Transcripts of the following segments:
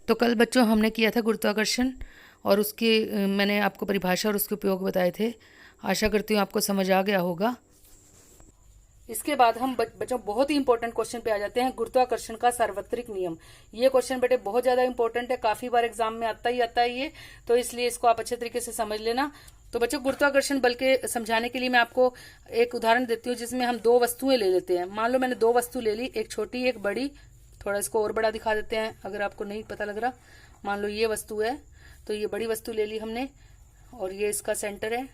तो कल बच्चों हमने किया था गुरुत्वाकर्षण और उसकी मैंने आपको परिभाषा और उसके उपयोग बताए थे। आशा करती हूँ आपको समझ आ गया होगा। इसके बाद हम बच्चों बहुत ही इंपॉर्टेंट क्वेश्चन पे आ जाते हैं, गुरुत्वाकर्षण का सार्वत्रिक नियम। ये क्वेश्चन बेटे बहुत ज्यादा इंपॉर्टेंट है, काफी बार एग्जाम में आता है ये, तो इसलिए इसको आप अच्छे तरीके से समझ लेना। तो बच्चों गुरुत्वाकर्षण बल के समझाने के लिए मैं आपको एक उदाहरण देती हूँ जिसमें हम दो वस्तुएं ले लेते हैं। मान लो मैंने दो वस्तु ले ली, एक छोटी एक बड़ी। थोड़ा इसको और बड़ा दिखा देते हैं अगर आपको नहीं पता लग रहा। मान लो ये वस्तु है, तो ये बड़ी वस्तु ले ली हमने और ये इसका सेंटर है,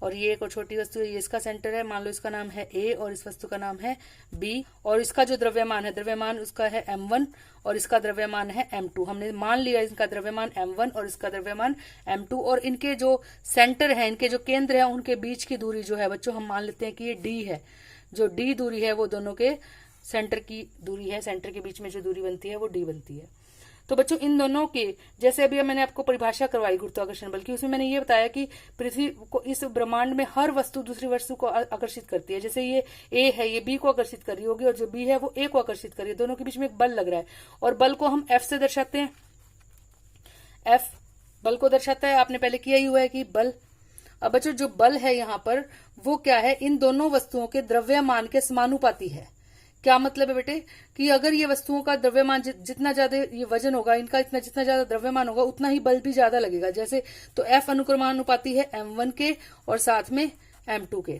और ये एक और छोटी वस्तु है, ये इसका सेंटर है। मान लो इसका नाम है ए और इस वस्तु का नाम है बी, और इसका जो द्रव्यमान है, द्रव्यमान उसका है m1 और इसका द्रव्यमान है m2। हमने मान लिया इनका द्रव्यमान m1 और इसका द्रव्यमान m2, और इनके जो सेंटर है, इनके जो केंद्र है, उनके बीच की दूरी जो है बच्चों हम मान लेते हैं कि ये d है। जो d दूरी है वो दोनों के सेंटर की दूरी है, सेंटर के बीच में जो दूरी बनती है वो d बनती है। तो बच्चों इन दोनों के, जैसे अभी मैंने आपको परिभाषा करवाई गुरुत्वाकर्षण बल की, उसमें मैंने ये बताया कि पृथ्वी को, इस ब्रह्मांड में हर वस्तु दूसरी वस्तु को आकर्षित करती है। जैसे ये ए है, ये बी को आकर्षित कर रही होगी, और जो बी है वो ए को आकर्षित कर रही है। दोनों के बीच में एक बल लग रहा है, और बल को हम एफ से दर्शाते हैं। एफ बल को दर्शाता है, आपने पहले किया ही हुआ है कि बल। अब बच्चों जो बल है यहाँ पर वो क्या है, इन दोनों वस्तुओं के द्रव्यमान के समानुपाती है। क्या मतलब है बेटे कि अगर ये वस्तुओं का द्रव्यमान जितना ज्यादा ये वजन होगा इनका, इतना जितना ज्यादा द्रव्यमान होगा उतना ही बल भी ज्यादा लगेगा। जैसे तो F अनुक्रमानुपाती है m1 के और साथ में m2 के।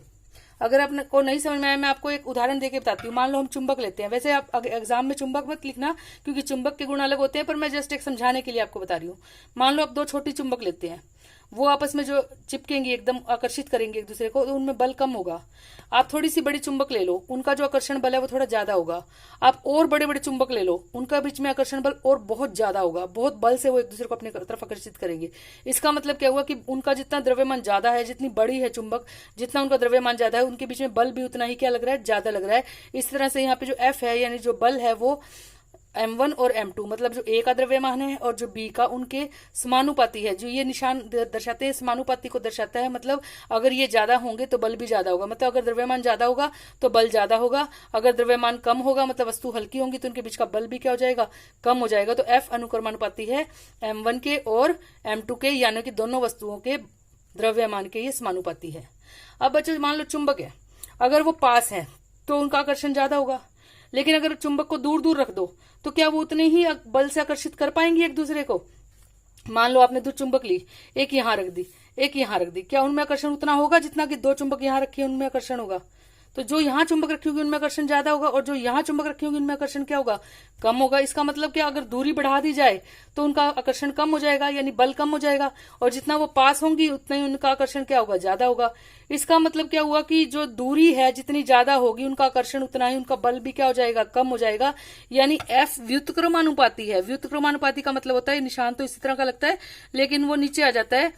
अगर आपको नहीं समझ में आया, मैं आपको एक उदाहरण देके बताती हूँ। मान लो हम चुंबक लेते हैं, वैसे आप एग्जाम में चुंबक मत लिखना क्योंकि चुंबक के गुण अलग होते हैं, पर मैं जस्ट एक समझाने के लिए आपको बता रही हूँ। मान लो आप दो छोटी चुंबक लेते हैं, वो आपस में जो चिपकेंगे, एकदम आकर्षित करेंगे एक दूसरे को, तो उनमें बल कम होगा। आप थोड़ी सी बड़ी चुंबक ले लो, उनका जो आकर्षण बल है वो थोड़ा ज्यादा होगा। आप और बड़े बड़े चुंबक ले लो, उनका बीच में आकर्षण बल और बहुत ज्यादा होगा, बहुत बल से वो एक दूसरे को अपनी तरफ आकर्षित करेंगे। इसका मतलब क्या हुआ कि उनका जितना द्रव्यमान ज्यादा है, जितनी बड़ी है चुंबक, जितना उनका द्रव्यमान ज्यादा है, उनके बीच में बल भी उतना ही क्या लग रहा है, ज्यादा लग रहा है। इस तरह से यहाँ पे जो एफ है यानी जो बल है वो m1 और m2, मतलब जो a का द्रव्यमान है और जो b का, उनके समानुपाती है। जो ये निशान दर्शाते हैं समानुपाती को दर्शाता है, मतलब अगर ये ज्यादा होंगे तो बल भी ज्यादा होगा। मतलब अगर द्रव्यमान ज्यादा होगा तो बल ज्यादा होगा, अगर द्रव्यमान कम होगा मतलब वस्तु हल्की होंगी तो उनके बीच का बल भी क्या हो जाएगा, कम हो जाएगा। तो F अनुक्रमानुपाती है m1 के और m2 के, यानी कि दोनों वस्तुओं के द्रव्यमान के ये समानुपाती है। अब बच्चों मान लो चुंबक है, अगर वो पास है तो उनका आकर्षण ज्यादा होगा, लेकिन अगर चुंबक को दूर दूर रख दो तो क्या वो उतने ही बल से आकर्षित कर पाएंगे एक दूसरे को। मान लो आपने दो चुंबक ली, एक यहां रख दी, एक यहां रख दी, क्या उनमें आकर्षण उतना होगा जितना कि दो चुंबक यहां रखी है उनमें आकर्षण होगा। तो जो यहां चुंबक रखी होगी उनमें आकर्षण ज्यादा होगा, और जो यहां चुंबक रखी होगी उनमें आकर्षण क्या होगा, कम होगा। इसका मतलब क्या, अगर दूरी बढ़ा दी जाए तो उनका आकर्षण कम हो जाएगा, यानी बल कम हो जाएगा, और जितना वो पास होंगी उतना ही उनका आकर्षण क्या होगा, ज्यादा होगा। इसका मतलब क्या हुआ कि जो दूरी है जितनी ज्यादा होगी उनका आकर्षण उतना ही, उनका बल भी क्या हो जाएगा, कम हो जाएगा। यानी एफ व्युत्क्रमानुपाती है। व्युत्क्रमानुपाती का मतलब होता है, निशान तो इसी तरह का लगता है लेकिन वो नीचे आ जाता है।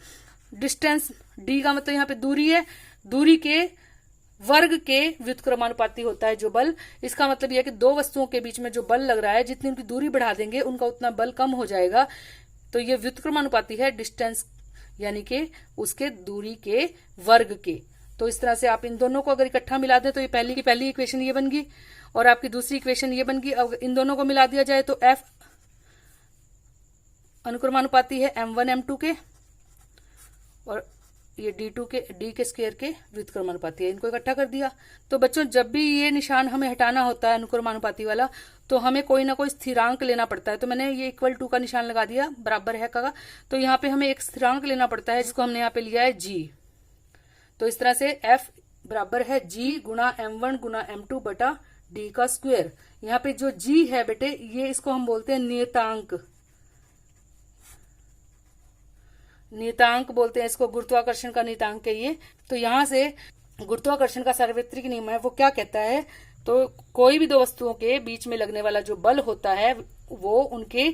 डिस्टेंस डी का मतलब यहाँ पे दूरी है, दूरी के वर्ग के व्युत्क्रमानुपाती होता है जो बल। इसका मतलब यह है कि दो वस्तुओं के बीच में जो बल लग रहा है, जितनी उनकी दूरी बढ़ा देंगे उनका उतना बल कम हो जाएगा। तो ये व्युत्क्रमानुपाती है डिस्टेंस यानी कि उसके दूरी के वर्ग के। तो इस तरह से आप इन दोनों को अगर इकट्ठा मिला दें तो ये पहली की पहली इक्वेशन ये बन गई और आपकी दूसरी इक्वेशन ये बन गई। अब इन दोनों को मिला दिया जाए तो F अनुक्रमानुपाती है m1 m2 के, और ये d के स्क्वायर के व्युत्क्रमानुपाती है। इनको इकट्ठा कर दिया। तो बच्चों जब भी ये निशान हमें हटाना होता है अनुक्रमानुपाती वाला, तो हमें कोई ना कोई स्थिरांक लेना पड़ता है। तो मैंने ये इक्वल टू का निशान लगा दिया, बराबर है का। तो यहाँ पे हमें एक स्थिरांक लेना पड़ता है जिसको हमने यहाँ पे लिया है g। तो इस तरह से F बराबर है g गुणा m1 गुणा m2 बटा d का स्क्वायर। यहाँ पे जो g है बेटे, ये इसको हम बोलते हैं नियतांक। नियतांक बोलते हैं इसको, गुरुत्वाकर्षण का नियतांक है ये। तो यहाँ से गुरुत्वाकर्षण का सार्वत्रिक नियम है वो क्या कहता है, तो कोई भी दो वस्तुओं के बीच में लगने वाला जो बल होता है वो उनके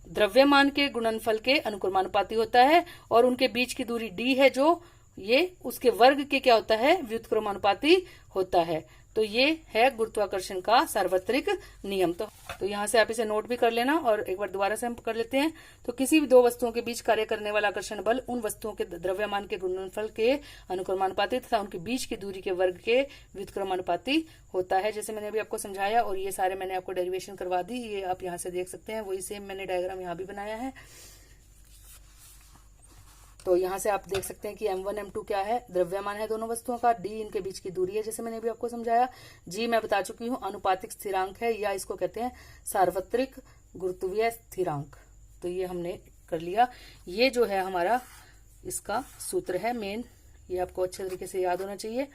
द्रव्यमान के गुणनफल के अनुक्रमानुपाती होता है, और उनके बीच की दूरी d है जो ये उसके वर्ग के क्या होता है, व्युत्क्रमानुपाती होता है। तो ये है गुरुत्वाकर्षण का सार्वत्रिक नियम। तो यहाँ से आप इसे नोट भी कर लेना और एक बार दोबारा से हम कर लेते हैं। तो किसी भी दो वस्तुओं के बीच कार्य करने वाला आकर्षण बल उन वस्तुओं के द्रव्यमान के गुणनफल के अनुक्रमानुपाती तथा उनके बीच की दूरी के वर्ग के व्युत्क्रमानुपाती होता है, जैसे मैंने अभी आपको समझाया। और ये सारे मैंने आपको डेरिवेशन करवा दी, ये आप यहाँ से देख सकते हैं। वही सेम मैंने डायग्राम यहाँ भी बनाया है। तो यहाँ से आप देख सकते हैं कि m1 m2 क्या है, द्रव्यमान है दोनों वस्तुओं का, d इनके बीच की दूरी है जैसे मैंने अभी आपको समझाया, g मैं बता चुकी हूँ अनुपातिक स्थिरांक है या इसको कहते हैं सार्वत्रिक गुरुत्वीय स्थिरांक। तो ये हमने कर लिया। ये जो है हमारा इसका सूत्र है मेन, ये आपको अच्छे तरीके से याद होना चाहिए।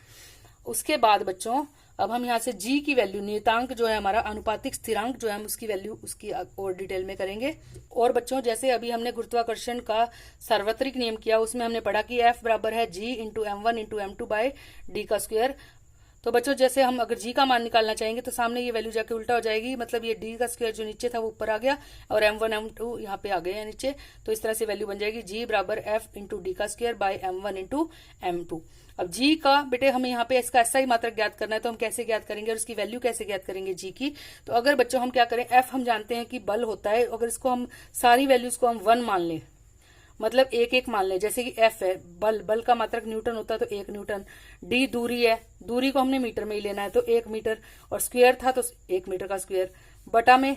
उसके बाद बच्चों अब हम यहाँ से g की वैल्यू, नियतांक जो है हमारा अनुपातिक स्थिरांक जो है, हम उसकी वैल्यू उसकी और डिटेल में करेंगे। और बच्चों जैसे अभी हमने गुरुत्वाकर्षण का सार्वत्रिक नियम किया, उसमें हमने पढ़ा कि F बराबर है g into m1 into m2 by D का स्क्वायर। तो बच्चों जैसे हम अगर g का मान निकालना चाहेंगे तो सामने ये वैल्यू जाके उल्टा हो जाएगी, मतलब ये d का स्क्वायर जो नीचे था वो ऊपर आ गया और m1 m2 यहाँ पे आ गए हैं नीचे। तो इस तरह से वैल्यू बन जाएगी g बराबर f इंटू डी का square by m1 into m2। अब g का बेटे हमें यहाँ पे इसका SI मात्रक ज्ञात करना है, तो हम कैसे ज्ञात करेंगे और इसकी वैल्यू कैसे ज्ञात करेंगे g की। तो अगर बच्चों हम क्या करें, f हम जानते हैं कि बल होता है, अगर इसको हम सारी वैल्यूज को हम 1 मान लें, मतलब एक एक मान लें, जैसे कि F है बल का मात्रक न्यूटन होता है तो 1 न्यूटन, D दूरी है, दूरी को हमने मीटर में ही लेना है तो 1 मीटर, और स्क्वायर था तो 1 मीटर का स्क्वायर, बटा में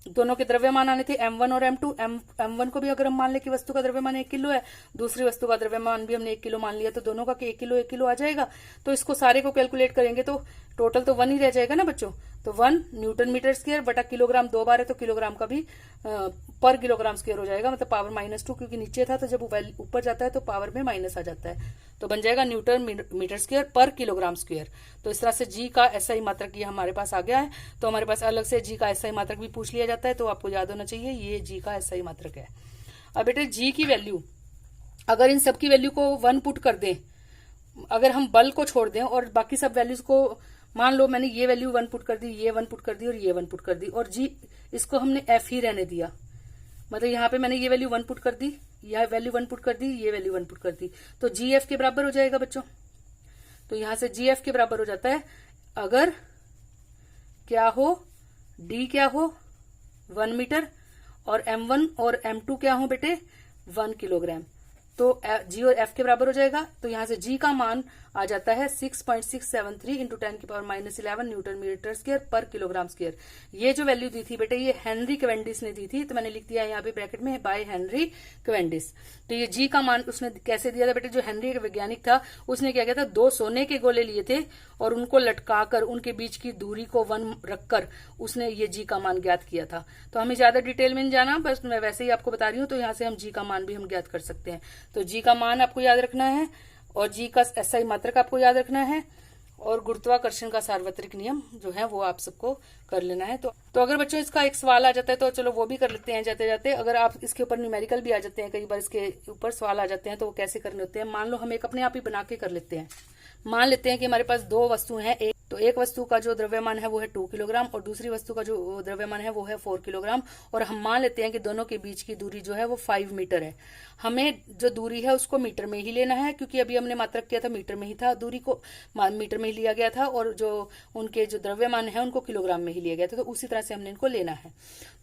दोनों के द्रव्यमान आने थे m1 और m2। m1 को भी अगर हम मान ले कि वस्तु का द्रव्यमान 1 किलो है, दूसरी वस्तु का द्रव्यमान भी हमने 1 किलो मान लिया, तो दोनों का 1 किलो आ जाएगा। तो इसको सारे को कैलकुलेट करेंगे तो टोटल तो 1 ही रह जाएगा ना बच्चों। तो 1 न्यूटन मीटर स्क्वायर बटा किलोग्राम 2 बार है तो किलोग्राम का भी पर किलोग्राम स्क्वायर हो जाएगा, मतलब पावर -2, क्योंकि नीचे था तो जब ऊपर जाता है तो पावर में माइनस आ जाता है, तो बन जाएगा न्यूटन मीटर स्क्वायर पर किलोग्राम स्क्वायर। तो इस तरह से g का SI मात्रक ये हमारे पास आ गया है। तो हमारे पास अलग से g का SI मात्रक भी पूछ लिया जाता है, तो आपको याद होना चाहिए ये g का SI मात्रक है। अब बेटे g की वैल्यू, अगर इन सब की वैल्यू को 1 पुट कर दें, अगर हम बल को छोड़ दें और बाकी सब वैल्यूज को, मान लो मैंने ये वैल्यू 1 पुट कर दी, ये 1 पुट कर दी और ये 1 पुट कर दी, और g इसको हमने f ही रहने दिया, मतलब यहाँ पे मैंने ये वैल्यू 1 पुट कर दी, यह वैल्यू 1 पुट कर दी, ये वैल्यू 1 पुट कर दी, तो जी एफ के बराबर हो जाएगा बच्चों। तो यहां से जी एफ के बराबर हो जाता है अगर क्या हो, डी क्या हो 1 मीटर और m1 और m2 क्या हो बेटे 1 किलोग्राम। तो जी और एफ के बराबर हो जाएगा। तो यहां से जी का मान आ जाता है 6.673 इंटू 10⁻11 न्यूटन मीटर स्क्वायर पर किलोग्राम स्क्वायर। ये जो वैल्यू दी थी बेटे ये हेनरी कैवेंडिश ने दी थी, तो मैंने लिख दिया यहाँ पे ब्रैकेट में बाय हेनरी कैवेंडिश। तो ये जी का मान उसने कैसे दिया था बेटे, जो हेनरी वैज्ञानिक था उसने क्या किया था, 2 सोने के गोले लिए थे और उनको लटकाकर उनके बीच की दूरी को 1 रखकर उसने ये जी का मान ज्ञात किया था। तो हमें ज्यादा डिटेल में नहीं जाना, बस मैं वैसे ही आपको बता रही हूँ। तो यहाँ से हम जी का मान भी हम ज्ञात कर सकते हैं। तो जी का मान आपको याद रखना है और जी का एसआई मात्रक आपको याद रखना है और गुरुत्वाकर्षण का सार्वत्रिक नियम जो है वो आप सबको कर लेना है। तो अगर बच्चों इसका एक सवाल आ जाता है तो चलो वो भी कर लेते हैं जाते जाते। अगर आप इसके ऊपर न्यूमेरिकल भी आ जाते हैं, कई बार इसके ऊपर सवाल आ जाते हैं, तो वो कैसे करने होते हैं। मान लो हम एक अपने आप ही बना के कर लेते हैं। मान लेते हैं कि हमारे पास 2 वस्तु हैं, एक वस्तु का जो द्रव्यमान है वो है 2 किलोग्राम और दूसरी वस्तु का जो द्रव्यमान है वो है 4 किलोग्राम, और हम मान लेते हैं कि दोनों के बीच की दूरी जो है वो 5 मीटर है। हमें जो दूरी है उसको मीटर में ही लेना है, क्योंकि अभी हमने मात्रक किया था मीटर में ही था, दूरी को मीटर में ही लिया गया था और जो उनके जो द्रव्यमान है उनको किलोग्राम में ही लिया गया था। तो उसी तरह से हमने इनको लेना है।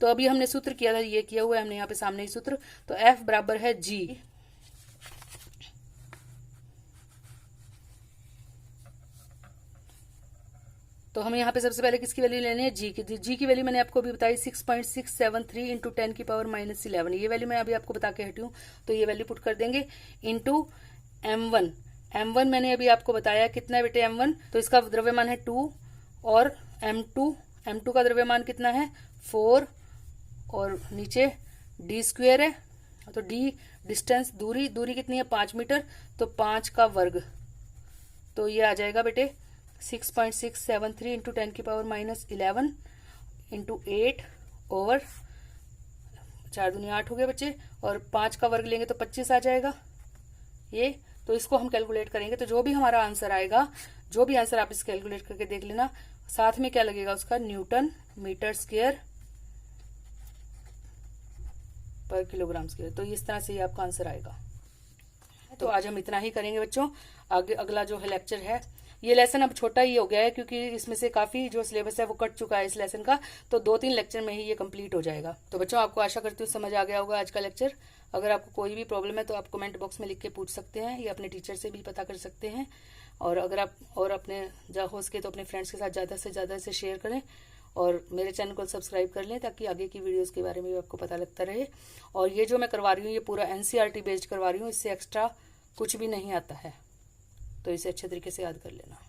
तो अभी हमने सूत्र किया था, ये किया हुआ है हमने यहाँ पे सामने ही सूत्र। तो एफ बराबर है जी, तो हमें यहाँ पे सबसे पहले किसकी वैल्यू लेनी है, जी की। जी की वैल्यू मैंने आपको अभी बताई 6.673 इंटू 10⁻11। ये वैल्यू मैं अभी आपको बता के हटी हूँ, तो ये वैल्यू पुट कर देंगे इंटू m1। m1 मैंने अभी आपको बताया कितना है बेटे m1, तो इसका द्रव्यमान है 2 और m2 का द्रव्यमान कितना है 4 और नीचे d स्क्वायर है, तो d डिस्टेंस दूरी कितनी है 5 मीटर, तो 5 का वर्ग, तो ये आ जाएगा बेटे 6.673 इंटू 10⁻11 इंटू 8 ओवर 4 दूनी 8 हो गया बच्चे, और 5 का वर्ग लेंगे तो 25 आ जाएगा ये। तो इसको हम कैलकुलेट करेंगे तो जो भी हमारा आंसर आएगा, जो भी आंसर आप इस कैलकुलेट करके देख लेना, साथ में क्या लगेगा उसका न्यूटन मीटर स्क्वायर पर किलोग्राम स्क्वायर। तो इस तरह से ये आपका आंसर आएगा। तो आज हम इतना ही करेंगे बच्चों। आगे अगला जो है लेक्चर है ये लेसन अब छोटा ही हो गया है क्योंकि इसमें से काफ़ी जो सिलेबस है वो कट चुका है इस लेसन का, तो 2-3 लेक्चर में ही ये कंप्लीट हो जाएगा। तो बच्चों आपको आशा करती हूँ समझ आ गया होगा आज का लेक्चर। अगर आपको कोई भी प्रॉब्लम है तो आप कमेंट बॉक्स में लिख के पूछ सकते हैं या अपने टीचर से भी पता कर सकते हैं। और अगर आप और अपने हो सके तो अपने फ्रेंड्स के साथ ज़्यादा से ज़्यादा इसे शेयर करें और मेरे चैनल को सब्सक्राइब कर लें ताकि आगे की वीडियोस के बारे में भी आपको पता लगता रहे। और ये जो मैं करवा रही हूँ ये पूरा एनसीईआरटी बेस्ड करवा रही हूँ, इससे एक्स्ट्रा कुछ भी नहीं आता है, तो इसे अच्छे तरीके से याद कर लेना।